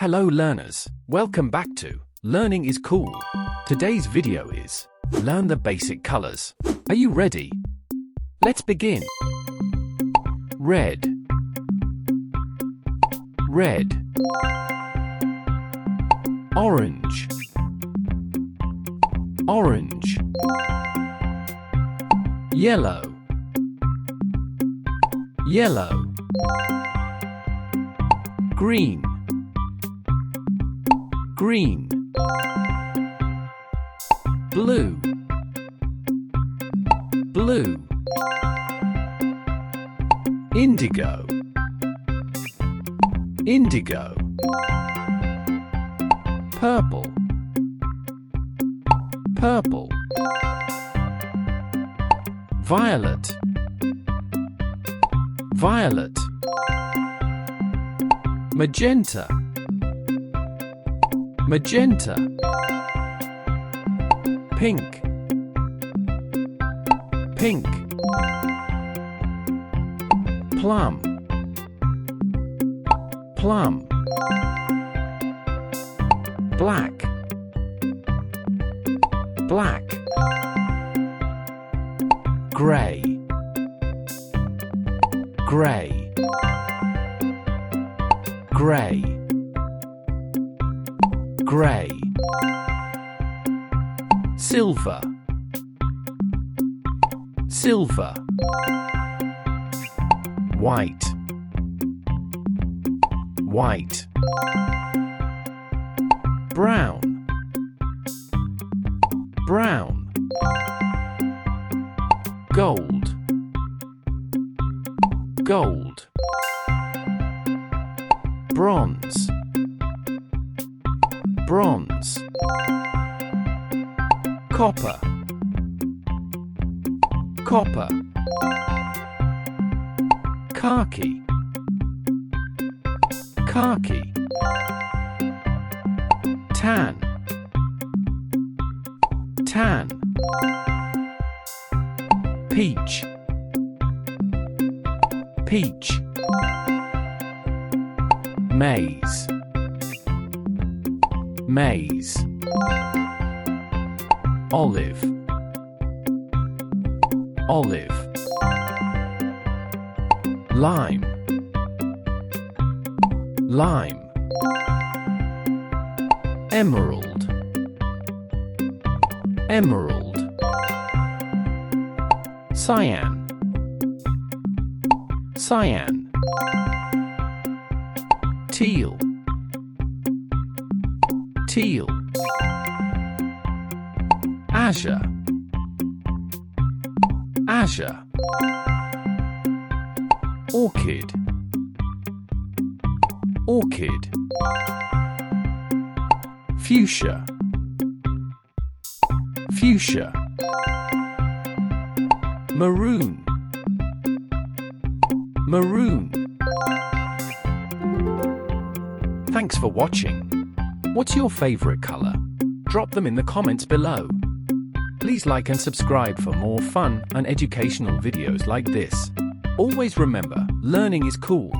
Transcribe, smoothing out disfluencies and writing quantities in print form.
Hello learners, welcome back to Learning is Cool. Today's video is Learn the basic colors. Are you ready? Let's begin. Red, red. Orange, orange. Yellow, yellow. Green, green. Blue, blue. Indigo, indigo. Purple, purple. Violet, violet. Magenta, magenta. Pink, pink. Plum, plum. Black, black. Gray, gray. Gray, gray. Silver, silver. White, white. Brown, brown. Gold, gold. Bronze, bronze. Copper, copper. Khaki, khaki. Tan, tan. Peach, peach. Maize, maize. Olive, olive. Lime, lime. Emerald, emerald. Cyan, cyan. Teal, teal. Azure, azure. Orchid, orchid. Fuchsia, fuchsia. Maroon, maroon. Thanks for watching. What's your favorite color? Drop them in the comments below. Please like and subscribe for more fun and educational videos like this. Always remember, learning is cool.